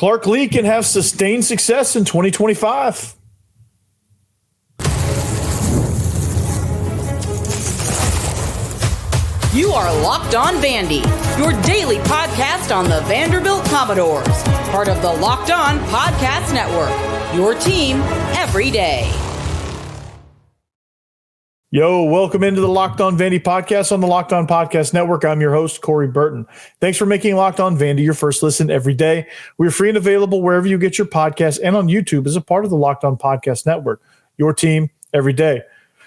Clark Lea can have sustained success in 2025. You are Locked On Vandy, your daily podcast on the Vanderbilt Commodores, part of the Locked On Podcast Network, your team every day. Yo, welcome into the Locked On Vandy podcast on the Locked On Podcast Network. I'm your host, Corey Burton. Thanks for making Locked On Vandy your first listen every day. We're free and available wherever you get your podcasts and on YouTube as a part of the Locked On Podcast Network, your team every day.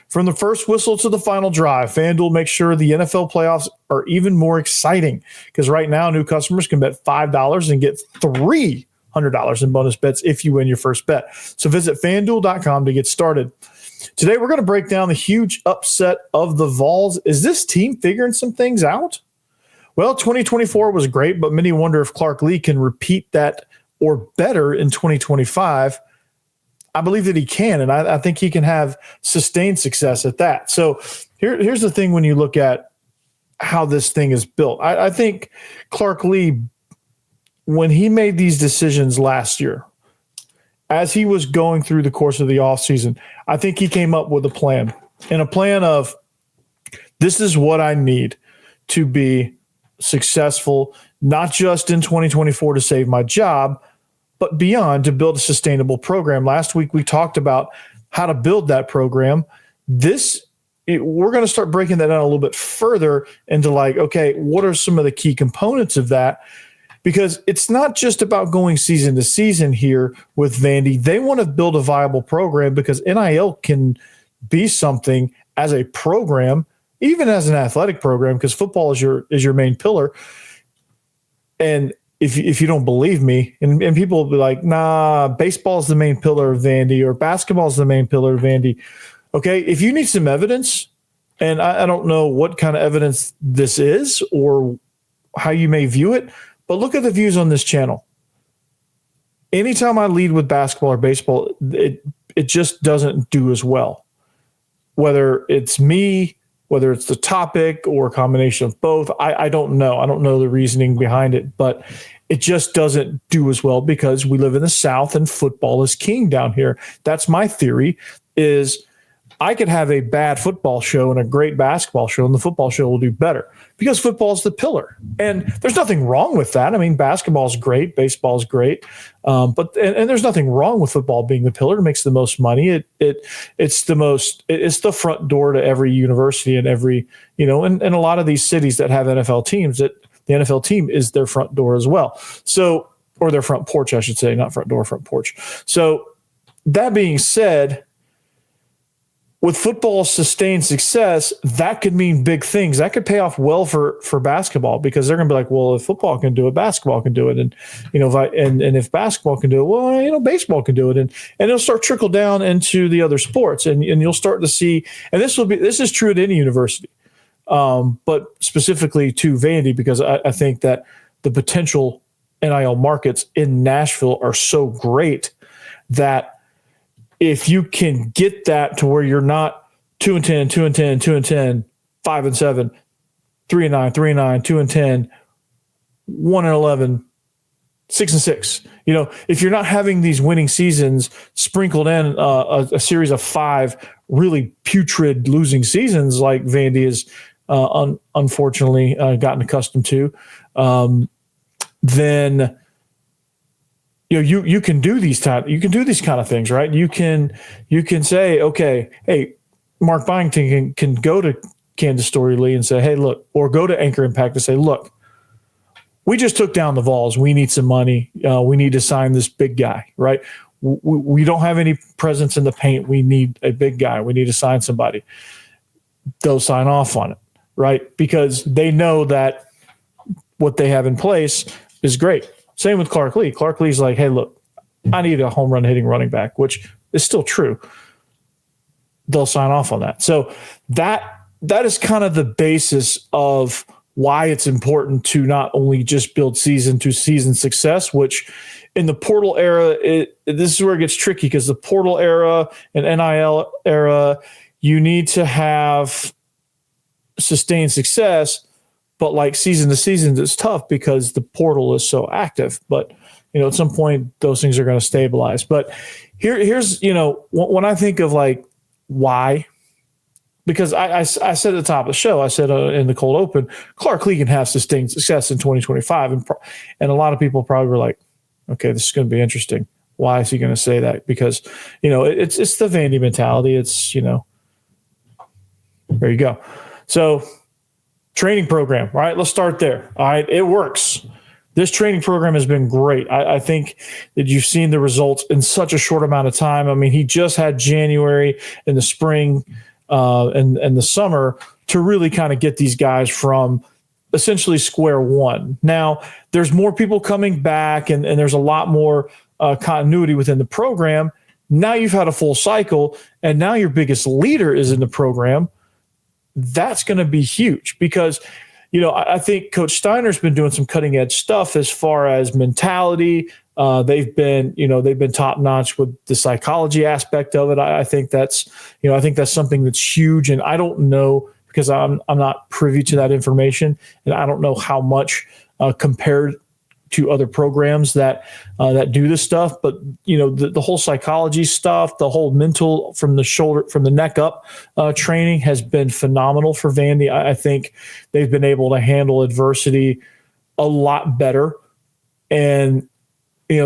From the first whistle to the final drive, FanDuel makes sure the NFL playoffs are even more exciting because right now new customers can bet $5 and get $300 in bonus bets if you win your first bet. So visit FanDuel.com to get started. Today we're going to break down the huge upset of the Vols. Is this team figuring some things out? Well, 2024 was great, but many wonder if Clark Lea can repeat that or better in 2025. I believe that he can, and I think he can have sustained success at that. So here's the thing when you look at how this thing is built. I think Clark Lea, when he made these decisions last year, as he was going through the course of the offseason, I think he came up with a plan, and a plan of this is what I need to be successful, not just in 2024 to save my job, but beyond to build a sustainable program. Last week, we talked about how to build that program. We're going to start breaking that down a little bit further into okay, what are some of the key components of that? Because it's not just about going season to season here with Vandy. They want to build a viable program because NIL can be something as a program, even as an athletic program, because football is your main pillar. And if you don't believe me, and people will be like, nah, baseball is the main pillar of Vandy or basketball is the main pillar of Vandy. Okay, if you need some evidence, and I don't know what kind of evidence this is or how you may view it, but look at the views on this channel. Anytime I lead with basketball or baseball, it just doesn't do as well. Whether it's me, whether it's the topic or a combination of both, I don't know. I don't know the reasoning behind it, but it just doesn't do as well because we live in the South and football is king down here. That's my theory is I could have a bad football show and a great basketball show, and the football show will do better because football is the pillar. And there's nothing wrong with that. I mean, basketball is great, baseball is great, but there's nothing wrong with football being the pillar. It makes the most money. It's the front door to every university and every and a lot of these cities that have NFL teams, that the NFL team is their front door as well. So, or their front porch, I should say, not front door, front porch. So that being said, with football's sustained success, that could mean big things. That could pay off well for basketball because they're going to be like, well, if football can do it, basketball can do it, and if basketball can do it, well, baseball can do it, and it'll start trickle down into the other sports, and you'll start to see. And this is true at any university, but specifically to Vandy because I think that the potential NIL markets in Nashville are so great that if you can get that to where you're not 2-10, 2-10, 2-10, 5-7, 3-9, 3-9, 2-10, 1-11, 6-6. If you're not having these winning seasons sprinkled in a series of 5 really putrid losing seasons like Vandy has unfortunately gotten accustomed to, then you can do these kind of things, right? You can say, okay, hey, Mark Byington can go to Kansas Story Lee and say, hey, look, or go to Anchor Impact and say, look, we just took down the Vols. We need some money. We need to sign this big guy, right? We don't have any presence in the paint. We need a big guy. We need to sign somebody. They'll sign off on it, right? Because they know that what they have in place is great. Same with Clark Lea. Clark Lea's like, hey, look, I need a home run hitting running back, which is still true. They'll sign off on that. So that is kind of the basis of why it's important to not only just build season to season success, which in the portal era, this is where it gets tricky because the portal era and NIL era, you need to have sustained success. But like season to season, it's tough because the portal is so active. But at some point those things are going to stabilize. But here's, when I think of like why, because I said at the top of the show, I said in the cold open, Clark Lea can have sustained success in 2025. And a lot of people probably were like, okay, this is going to be interesting. Why is he going to say that? Because, it's the Vandy mentality. It's, there you go. So training program, all right, let's start there. All right, it works. This training program has been great. I think that you've seen the results in such a short amount of time. I mean, he just had January and the spring and the summer to really kind of get these guys from essentially square one. Now, there's more people coming back and there's a lot more continuity within the program. Now you've had a full cycle, and now your biggest leader is in the program. That's going to be huge because – I think Coach Steiner's been doing some cutting edge stuff as far as mentality. They've been top notch with the psychology aspect of it. I think that's something that's huge. And I don't know, because I'm not privy to that information, and I don't know how much compared to other programs that do this stuff. But the whole psychology stuff, the whole mental from the neck up training has been phenomenal for Vandy. I think they've been able to handle adversity a lot better. And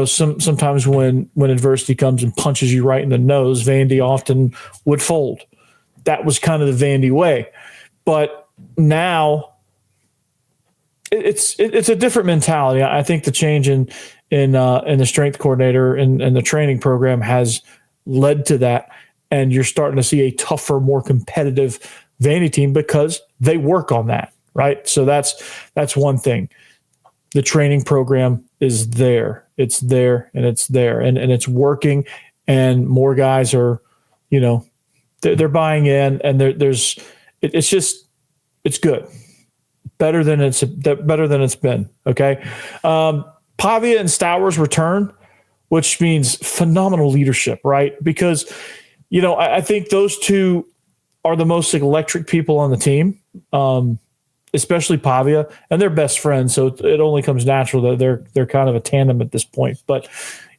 sometimes when adversity comes and punches you right in the nose, Vandy often would fold. That was kind of the Vandy way. But now it's a different mentality. I think the change in the strength coordinator and the training program has led to that, and you're starting to see a tougher, more competitive Vandy team because they work on that, right? So that's one thing. The training program is there. It's there, and it's there, and it's working, and more guys are, they're buying in, and it's good. Better than it's been. Okay. Pavia and Stowers return, which means phenomenal leadership, right? Because, I think those two are the most electric people on the team, especially Pavia, and they're best friends. So it only comes natural that they're kind of a tandem at this point. But,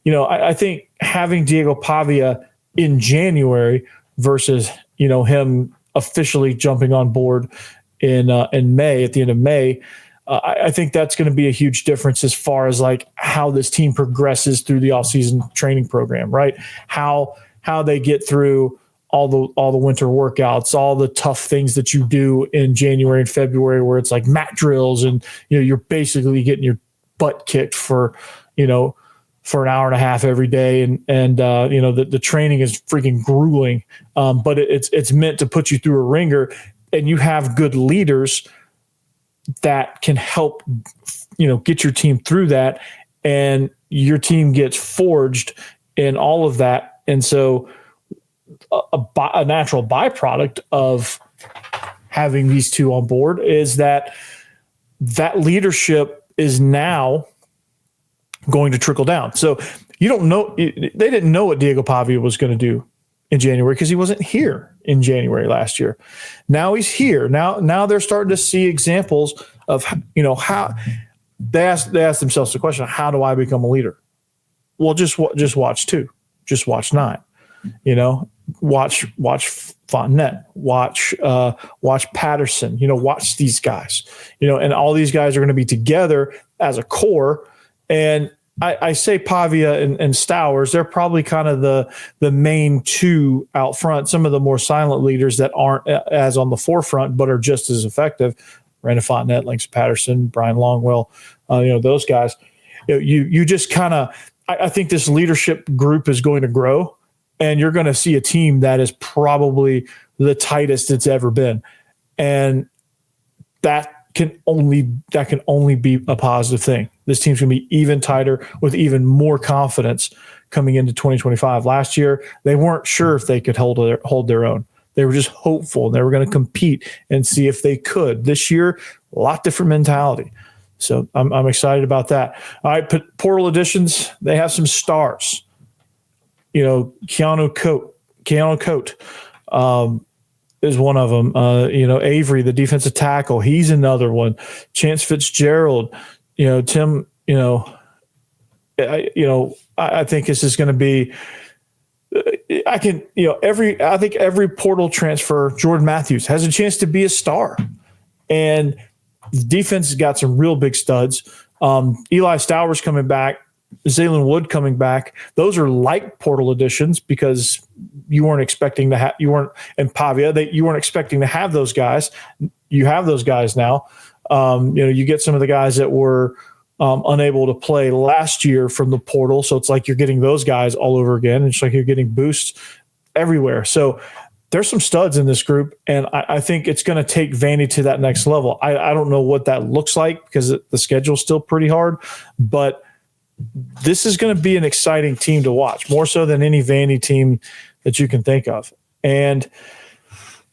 I think having Diego Pavia in January versus, him officially jumping on board in May, at the end of May, I think that's going to be a huge difference as far as like how this team progresses through the offseason training program, right? How they get through all the winter workouts, all the tough things that you do in January and February, where it's like mat drills and you're basically getting your butt kicked for an hour and a half every day, and the training is freaking grueling, but it's meant to put you through a ringer. And you have good leaders that can help, get your team through that, and your team gets forged in all of that. And so a natural byproduct of having these two on board is that leadership is now going to trickle down. So you don't know, they didn't know what Diego Pavia was going to do in January because he wasn't here in January last year. Now he's here. Now they're starting to see examples of, how they ask themselves the question, how do I become a leader? Well, just watch 2, just watch 9, watch Fontenette, watch Patterson, watch these guys, and all these guys are going to be together as a core. And I say Pavia and Stowers, they're probably kind of the main two out front. Some of the more silent leaders that aren't as on the forefront, but are just as effective. Brandon Fontenette, Langston Patterson, Brian Longwell, those guys. You just kind of, I think this leadership group is going to grow, and you're going to see a team that is probably the tightest it's ever been. And that can only be a positive thing. This team's going to be even tighter with even more confidence coming into 2025. Last year, they weren't sure if they could hold their own. They were just hopeful, and they were going to compete and see if they could. This year, a lot different mentality. So I'm excited about that. All right, portal additions, they have some stars. Keanu Coate is one of them. Avery, the defensive tackle, he's another one. Chance Fitzgerald, Tim, I think this is going to be. I think every portal transfer, Jordan Matthews has a chance to be a star, and the defense has got some real big studs. Eli Stowers coming back, Zaylen Wood coming back. Those are light portal additions because you weren't expecting to have, and Pavia, you weren't expecting to have those guys. You have those guys now. You get some of the guys that were unable to play last year from the portal. So it's like you're getting those guys all over again. It's like you're getting boosts everywhere. So there's some studs in this group, and I think it's going to take Vandy to that next level. I don't know what that looks like because the schedule's still pretty hard, but this is going to be an exciting team to watch, more so than any Vandy team that you can think of. And,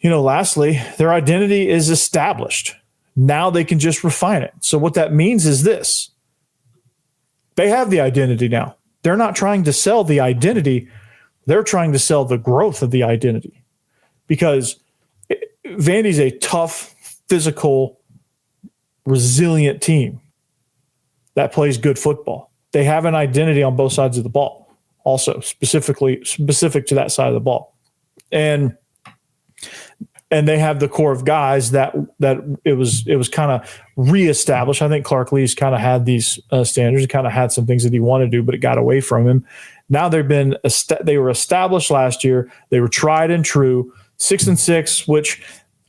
lastly, their identity is established. Now they can just refine it. So what that means is this. They have the identity now. They're not trying to sell the identity. They're trying to sell the growth of the identity. Because Vandy's a tough, physical, resilient team that plays good football. They have an identity on both sides of the ball, also specific to that side of the ball. And they have the core of guys that it was kind of reestablished. I think Clark Lea's kind of had these standards. He kind of had some things that he wanted to do, but it got away from him. Now they were established last year. They were tried and true. 6-6, which,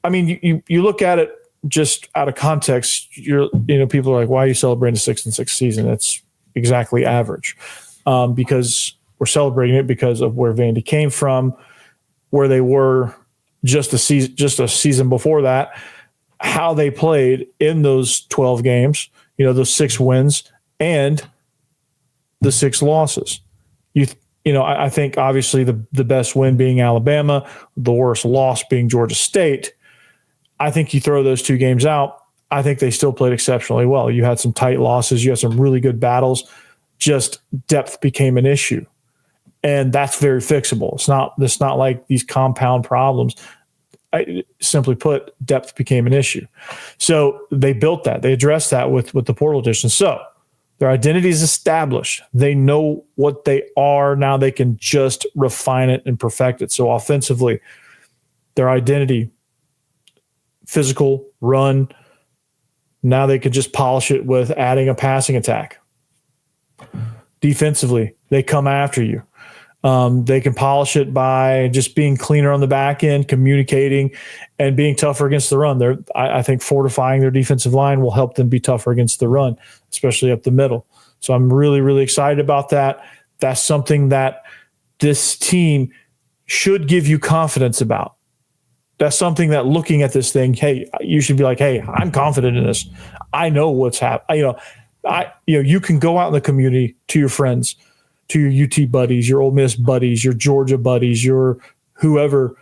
I mean, you look at it just out of context. People are like, why are you celebrating a 6-6 season? It's exactly average, because we're celebrating it because of where Vandy came from, where they were just a season before that, how they played in those 12 games, those 6 wins and the 6 losses. I think obviously the best win being Alabama, the worst loss being Georgia State. I think you throw those 2 games out, I think they still played exceptionally well. You had some tight losses. You had some really good battles. Just depth became an issue. And that's very fixable. It's not like these compound problems. Simply put, depth became an issue. So they built that. They addressed that with the portal addition. So their identity is established. They know what they are. Now they can just refine it and perfect it. So offensively, their identity, physical, run, now they could just polish it with adding a passing attack. Defensively, they come after you. They can polish it by just being cleaner on the back end, communicating, and being tougher against the run. I think fortifying their defensive line will help them be tougher against the run, especially up the middle. So I'm really, really excited about that. That's something that this team should give you confidence about. That's something that looking at this thing, hey, you should be like, hey, I'm confident in this. I know what's happening. You can go out in the community to your friends, to your UT buddies, your Ole Miss buddies, your Georgia buddies, your whoever.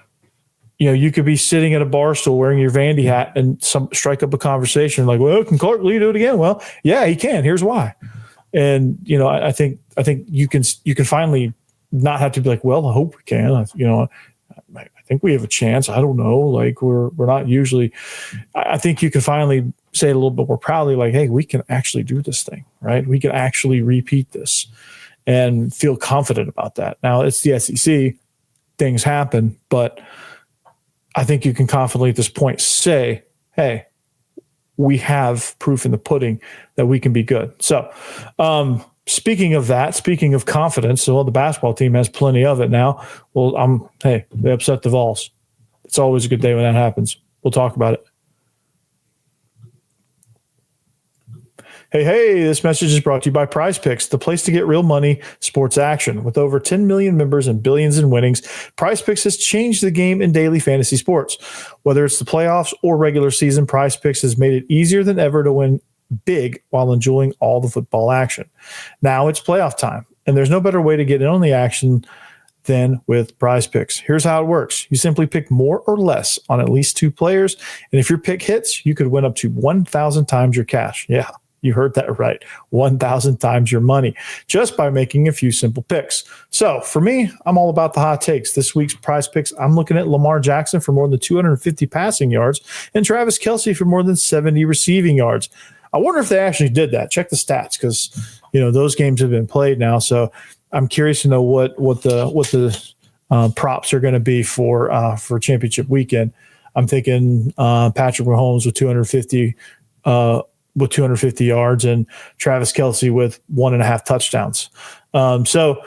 You could be sitting at a bar stool wearing your Vandy hat and strike up a conversation like, well, can Clark Lea do it again? Well, yeah, he can. Here's why. And I think you can finally not have to be like, well, I hope we can. I think we have a chance. I don't know. Like we're not usually. I think you can finally say it a little bit more proudly, like, hey, we can actually do this thing, right? We can actually repeat this. And feel confident about that. Now, it's the SEC. Things happen. But I think you can confidently at this point say, hey, we have proof in the pudding that we can be good. So speaking of that, speaking of confidence, the basketball team has plenty of it now. Well, they upset the Vols. It's always a good day when that happens. We'll talk about it. Hey, this message is brought to you by Prizepicks, the place to get real money, sports action. With over 10 million members and billions in winnings, Prizepicks has changed the game in daily fantasy sports. Whether it's the playoffs or regular season, Prizepicks has made it easier than ever to win big while enjoying all the football action. Now it's playoff time, and there's no better way to get in on the action than with Prizepicks. Here's how it works. You simply pick more or less on at least 2 players, and if your pick hits, you could win up to 1,000 times your cash. Yeah. You heard that right. 1,000 times your money just by making a few simple picks. So for me, I'm all about the hot takes. This week's Prizepicks, I'm looking at Lamar Jackson for more than 250 passing yards and Travis Kelce for more than 70 receiving yards. I wonder if they actually did that. Check the stats because those games have been played now. So I'm curious to know what the props are going to be for championship weekend. I'm thinking Patrick Mahomes with 250 yards and Travis Kelce with 1.5 touchdowns. So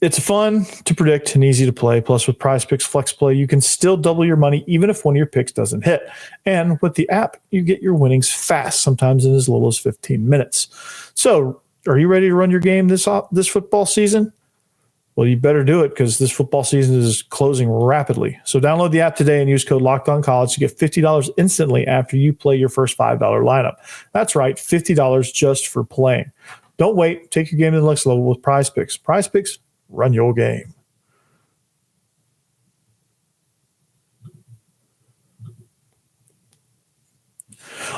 it's fun to predict and easy to play. Plus, with Prizepicks Flex Play, you can still double your money even if one of your picks doesn't hit. And with the app, you get your winnings fast, sometimes in as little as 15 minutes. So, are you ready to run your game this football season? Well, you better do it because this football season is closing rapidly. So download the app today and use code LOCKEDONCollege to get $50 instantly after you play your first $5 lineup. That's right, $50 just for playing. Don't wait. Take your game to the next level with Prizepicks. Prizepicks, run your game.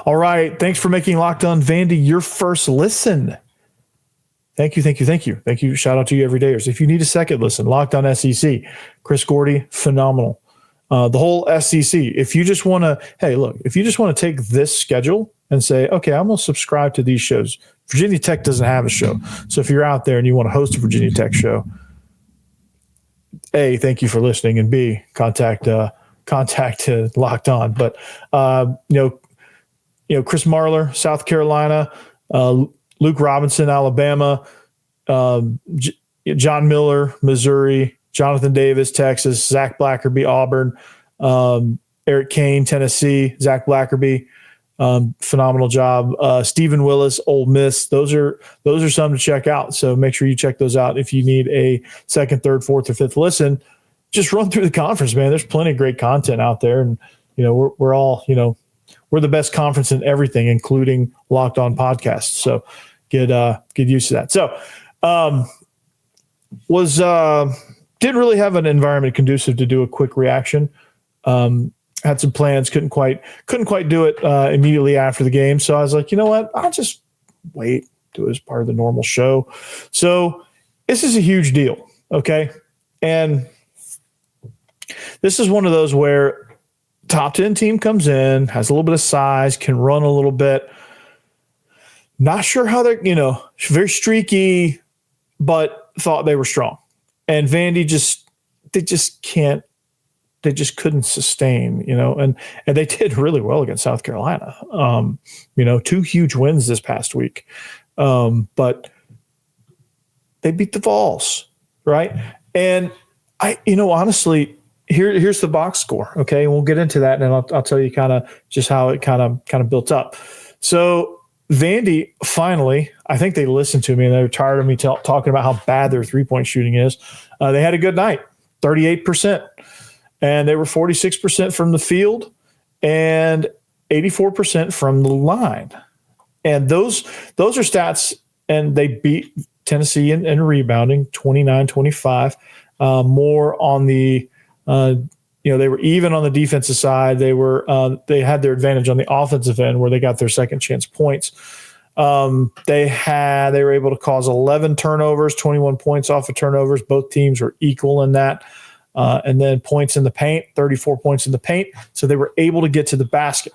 All right. Thanks for making Locked On Vandy your first listen. Thank you. Shout out to you everydayers. If you need a second listen, Locked On SEC, Chris Gordy, phenomenal. The whole SEC. If you just want to, if you just want to take this schedule and say, okay, I'm going to subscribe to these shows. Virginia Tech doesn't have a show. So if you're out there and you want to host a Virginia Tech show, A, thank you for listening, and B, contact Locked On. But Chris Marler, South Carolina, Luke Robinson, Alabama, John Miller, Missouri, Jonathan Davis, Texas, Zach Blackerby, Auburn, Eric Kane, Tennessee, Zach Blackerby, phenomenal job. Stephen Willis, Ole Miss. Those are some to check out. So make sure you check those out. If you need a second, third, fourth, or fifth listen, just run through the conference, man. There's plenty of great content out there, and we're all we're the best conference in everything, including Locked On podcasts. So get used to that. So didn't really have an environment conducive to do a quick reaction. Had some plans, couldn't quite do it immediately after the game. So I was like, you know what? I'll just wait, do it as part of the normal show. So this is a huge deal, okay? And this is one of those where top 10 team comes in, has a little bit of size, can run a little bit. Not sure how they're, very streaky, but thought they were strong. And Vandy they just couldn't sustain, and they did really well against South Carolina. 2 huge wins this past week. But they beat the Vols, right? And honestly, here's the box score. Okay. And we'll get into that. And I'll tell you kind of just how it kind of built up. So Vandy, finally, I think they listened to me and they were tired of me talking about how bad their 3-point shooting is. They had a good night, 38%. And they were 46% from the field and 84% from the line. And those are stats, and they beat Tennessee in rebounding, 29-25. More on the they were even on the defensive side. They had their advantage on the offensive end where they got their second chance points. They were able to cause 11 turnovers, 21 points off of turnovers. Both teams were equal in that. And then points in the paint, 34 points in the paint. So they were able to get to the basket.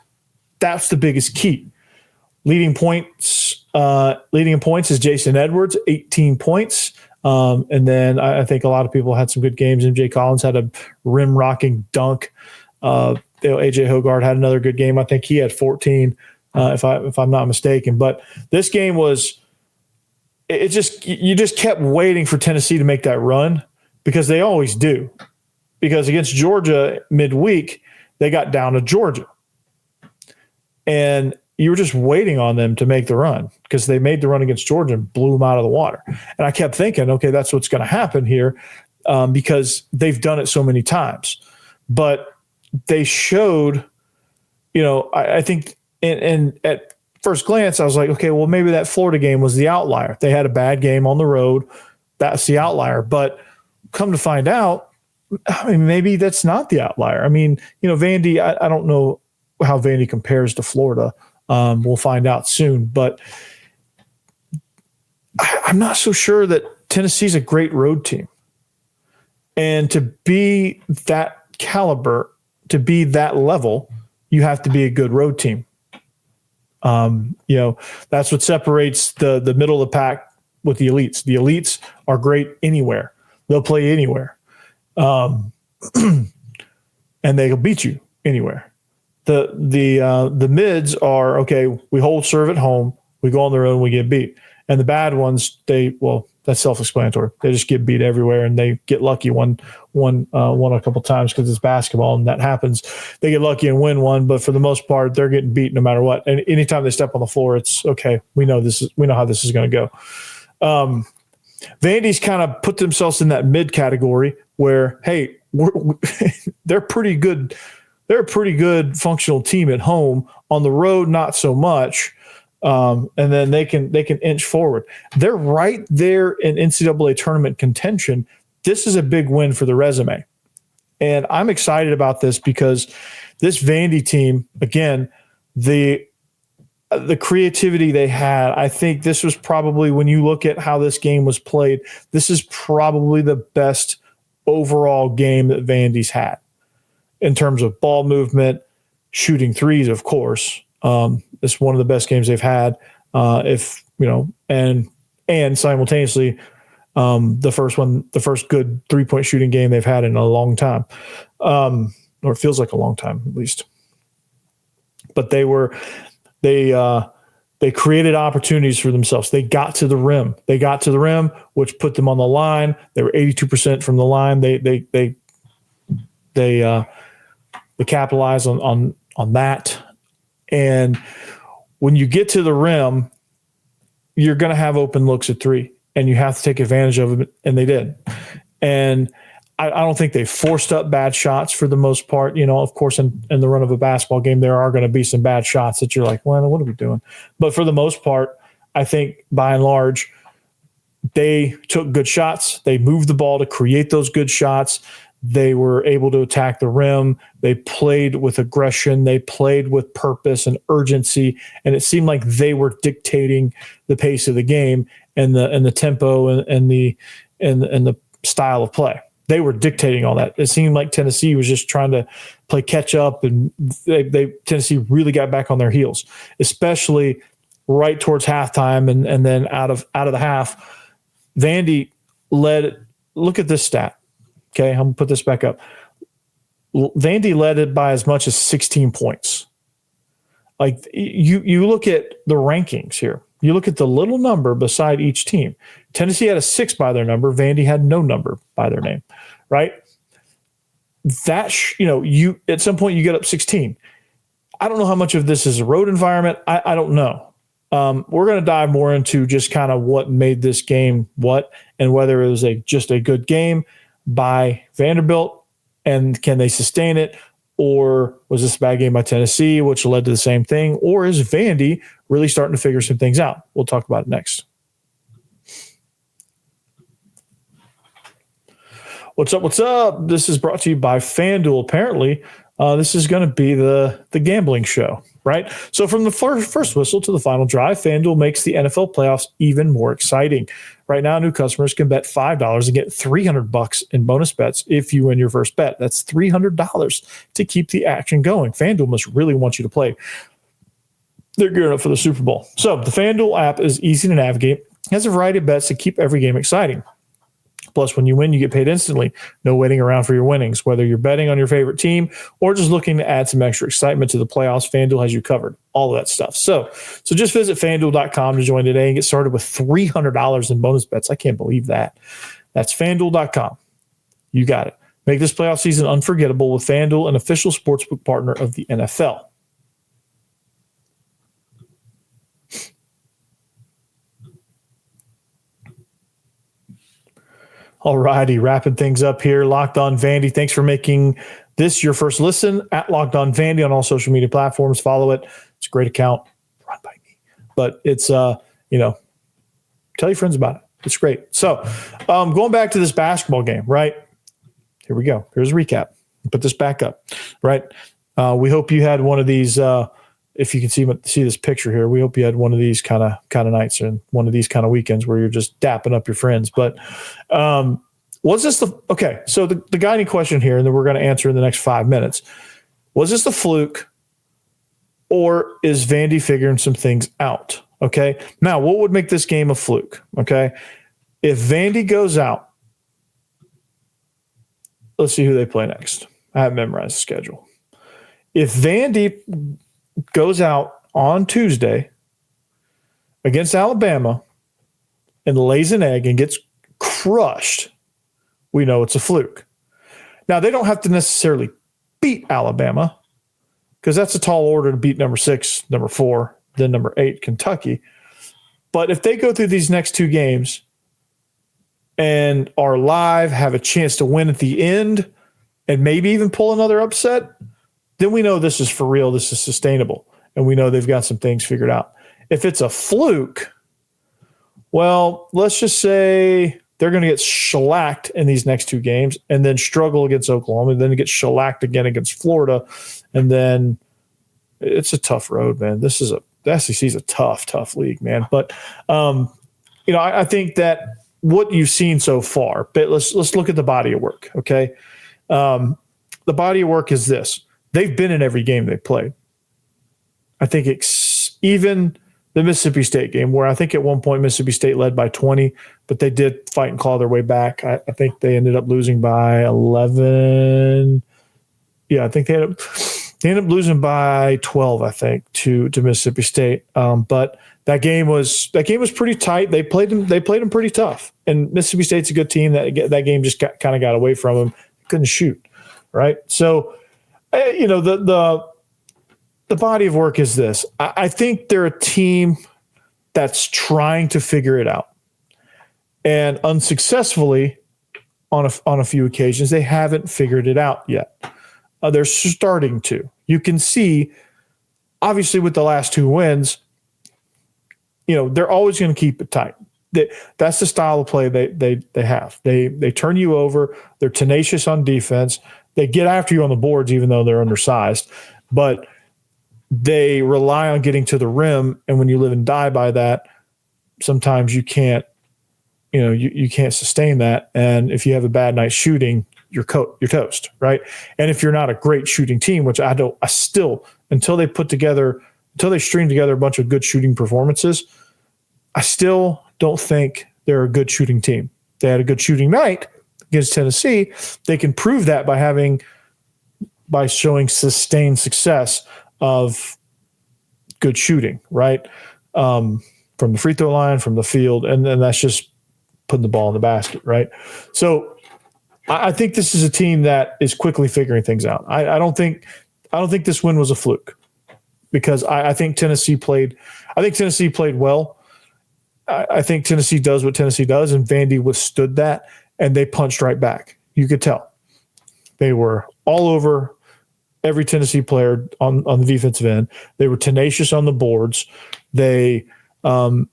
That's the biggest key. Leading in points is Jason Edwards, 18 points. And then I think a lot of people had some good games. MJ Collins had a rim-rocking dunk. AJ Hoggard had another good game. I think he had 14, if I'm not mistaken. But this game was – you just kept waiting for Tennessee to make that run because they always do. Because against Georgia midweek, they got down to Georgia. And you were just waiting on them to make the run because they made the run against Georgia and blew them out of the water. And I kept thinking, okay, that's what's going to happen here because they've done it so many times. But they showed, I think and at first glance, I was like, okay, well, maybe that Florida game was the outlier. They had a bad game on the road. That's the outlier. But come to find out, maybe that's not the outlier. Vandy, I don't know how Vandy compares to Florida. We'll find out soon, but I'm not so sure that Tennessee's a great road team. And to be that caliber, to be that level, you have to be a good road team. That's what separates the middle of the pack with the elites. The elites are great anywhere. They'll play anywhere. And they'll beat you anywhere. The mids are, okay, we hold serve at home, we go on the road and we get beat. And the bad ones, that's self-explanatory. They just get beat everywhere, and they get lucky one a couple times because it's basketball and that happens. They get lucky and win one, but for the most part, they're getting beat no matter what. And anytime they step on the floor, it's okay. We know how this is going to go. Vandy's kind of put themselves in that mid category where, hey, they're pretty good. They're a pretty good functional team at home. On the road, not so much. And then they can inch forward. They're right there in NCAA tournament contention. This is a big win for the resume. And I'm excited about this because this Vandy team, again, the creativity they had, I think this was probably, when you look at how this game was played, this is probably the best overall game that Vandy's had in terms of ball movement, shooting threes, of course. It's one of the best games they've had. And simultaneously, the first good 3-point shooting game they've had in a long time, or it feels like a long time at least. But they created opportunities for themselves. They got to the rim. Which put them on the line. They were 82% from the line. They capitalized on that. And when you get to the rim, you're going to have open looks at three, and you have to take advantage of it, and they did. And I don't think they forced up bad shots for the most part. Of course, in the run of a basketball game, there are going to be some bad shots that you're like, well, what are we doing? But for the most part, I think by and large, they took good shots. They moved the ball to create those good shots. They were able to attack the rim. They played with aggression. They played with purpose and urgency. And it seemed like they were dictating the pace of the game and the tempo and the style of play. They were dictating all that. It seemed like Tennessee was just trying to play catch up, and Tennessee really got back on their heels, especially right towards halftime, and then out of the half, Vandy led. Look at this stat. Okay, I'm gonna put this back up. Vandy led it by as much as 16 points. Like you look at the rankings here. You look at the little number beside each team. Tennessee had a 6 by their number. Vandy had no number by their name, right? That you at some point you get up 16. I don't know how much of this is a road environment. I don't know. We're going to dive more into just kind of what made this game and whether it was just a good game by Vanderbilt and can they sustain it, or was this a bad game by Tennessee, which led to the same thing, or is Vandy really starting to figure some things out? We'll talk about it next. What's up? This is brought to you by FanDuel. Apparently, this is going to be the gambling show, right? So from the first whistle to the final drive, FanDuel makes the NFL playoffs even more exciting. Right now, new customers can bet $5 and get $300 in bonus bets if you win your first bet. That's $300 to keep the action going. FanDuel must really want you to play. They're gearing up for the Super Bowl. So the FanDuel app is easy to navigate, has a variety of bets to keep every game exciting. Plus, when you win, you get paid instantly. No waiting around for your winnings. Whether you're betting on your favorite team or just looking to add some extra excitement to the playoffs, FanDuel has you covered. All of that stuff. So just visit FanDuel.com to join today and get started with $300 in bonus bets. I can't believe that. That's FanDuel.com. You got it. Make this playoff season unforgettable with FanDuel, an official sportsbook partner of the NFL. All righty, wrapping things up here. Locked On Vandy. Thanks for making this your first listen at Locked On Vandy on all social media platforms. Follow it. It's a great account run by me, but it's tell your friends about it. It's great. So, going back to this basketball game, right? Here we go. Here's a recap. Put this back up, right? We hope you had one of these. If you can see this picture here, we hope you had one of these kind of nights and one of these kind of weekends where you're just dapping up your friends. But was this okay? So the guiding question here, and then we're going to answer in the next 5 minutes. Was this the fluke, or is Vandy figuring some things out? Okay. Now, what would make this game a fluke? Okay. If Vandy goes out, let's see who they play next. I haven't memorized the schedule. If Vandy goes out on Tuesday against Alabama and lays an egg and gets crushed, we know it's a fluke. Now, they don't have to necessarily beat Alabama because that's a tall order to beat number 6, number 4, then number 8, Kentucky. But if they go through these next 2 games and are live, have a chance to win at the end, and maybe even pull another upset, then we know this is for real, this is sustainable, and we know they've got some things figured out. If it's a fluke, well, let's just say they're going to get shellacked in these next 2 games and then struggle against Oklahoma and then get shellacked again against Florida. And then it's a tough road, man. The SEC is a tough league, man. But, I think that what you've seen so far, but let's look at the body of work. Okay. The body of work is this. They've been in every game they've played. I think even the Mississippi State game, where I think at one point Mississippi State led by 20, but they did fight and claw their way back. I think they ended up losing by 11. Yeah, I think they ended up losing by 12, I think, to Mississippi State. But that game was pretty tight. They played them pretty tough. And Mississippi State's a good team. That game just kind of got away from them. Couldn't shoot, right? So, the body of work is this. I think they're a team that's trying to figure it out. And unsuccessfully, on a few occasions, they haven't figured it out yet. They're starting to. You can see, obviously, with the last 2 wins, they're always going to keep it tight. That's the style of play they have. They turn you over. They're tenacious on defense. They get after you on the boards, even though they're undersized. But they rely on getting to the rim, and when you live and die by that, sometimes you can't, you can't sustain that. And if you have a bad night shooting, you're toast, right? And if you're not a great shooting team, which until they string together a bunch of good shooting performances, I still don't think they're a good shooting team. They had a good shooting night against Tennessee. They can prove that by showing sustained success of good shooting, right? From the free throw line, from the field, and then that's just putting the ball in the basket, right? So I think this is a team that is quickly figuring things out. I don't think this win was a fluke because I think Tennessee played well. I think Tennessee does what Tennessee does, and Vandy withstood that, and they punched right back. You could tell. They were all over every Tennessee player on the defensive end. They were tenacious on the boards. They were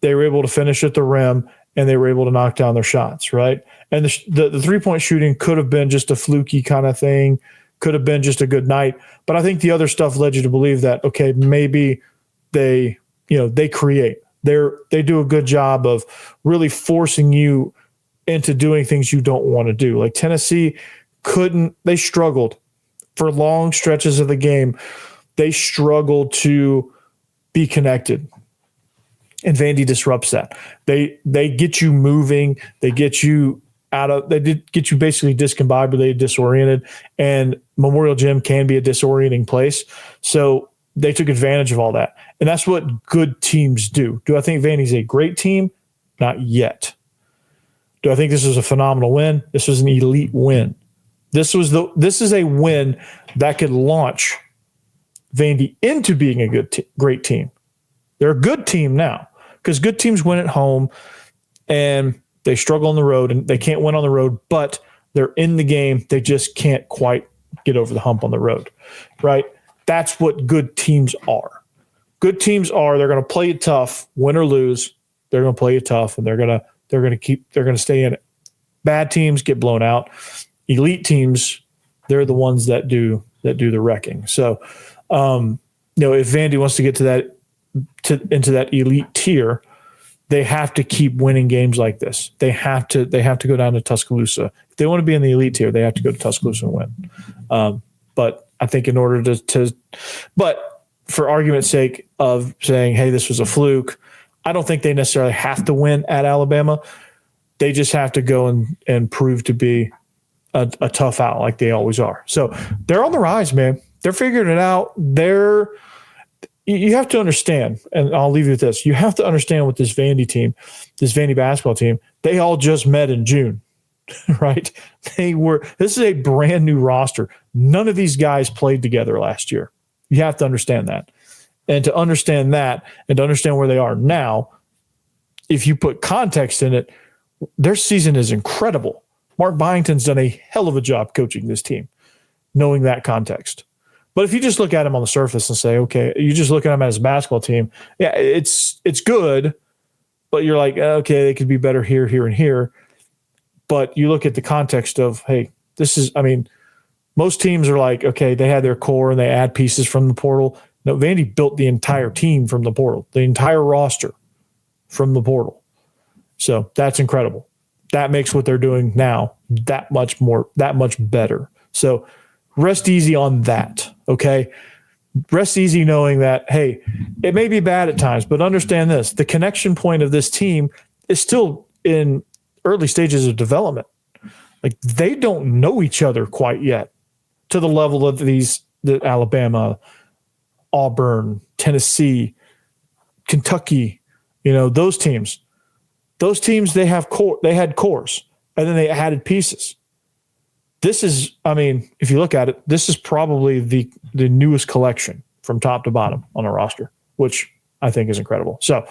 able to finish at the rim, and they were able to knock down their shots, right? And the three-point shooting could have been just a fluky kind of thing, could have been just a good night. But I think the other stuff led you to believe that, okay, maybe they create. They do a good job of really forcing you into doing things you don't want to do. Like Tennessee they struggled for long stretches of the game. They struggled to be connected. And Vandy disrupts that. They get you moving. They get you get you basically discombobulated, disoriented, and Memorial Gym can be a disorienting place. So they took advantage of all that. And that's what good teams do. Do I think Vandy's a great team? Not yet. Do I think this was a phenomenal win? This was an elite win. This is a win that could launch Vandy into being a great team. They're a good team now because good teams win at home and they struggle on the road and they can't win on the road, but they're in the game. They just can't quite get over the hump on the road, right? That's what good teams are. Good teams are, they're going to play it tough, win or lose. They're going to play it tough and they're going to stay in it. Bad teams get blown out. Elite teams, they're the ones that do the wrecking. So, if Vandy wants to get into that elite tier, they have to keep winning games like this. They have to go down to Tuscaloosa. If they want to be in the elite tier, they have to go to Tuscaloosa and win. But I think in order but for argument's sake of saying, hey, this was a fluke, I don't think they necessarily have to win at Alabama. They just have to go and prove to be a tough out like they always are. So they're on the rise, man. They're figuring it out. You have to understand, and I'll leave you with this. You have to understand with this Vandy team, this Vandy basketball team, they all just met in June, right? This is a brand new roster. None of these guys played together last year. You have to understand that. And to understand that and to understand where they are now, if you put context in it, their season is incredible. Mark Byington's done a hell of a job coaching this team, knowing that context. But if you just look at him on the surface and say, okay, you just look at him as a basketball team, yeah, it's good, but you're like, okay, they could be better here, here, and here. But you look at the context of, hey, most teams are like, okay, they had their core and they add pieces from the portal. No, Vandy built the entire team from the portal, the entire roster from the portal. So that's incredible. That makes what they're doing now that much better. So rest easy on that, okay? Rest easy knowing that, hey, it may be bad at times, but understand this. The connection point of this team is still in early stages of development. Like, they don't know each other quite yet to the level of the Alabama, Auburn, Tennessee, Kentucky, those teams. Those teams, they had cores, and then they added pieces. This is, if you look at it, this is probably the newest collection from top to bottom on a roster, which I think is incredible. So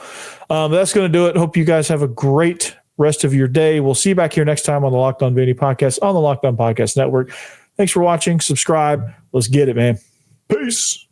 that's going to do it. Hope you guys have a great rest of your day. We'll see you back here next time on the Locked On Vandy podcast on the Locked On Podcast Network. Thanks for watching. Subscribe. Let's get it, man. Peace.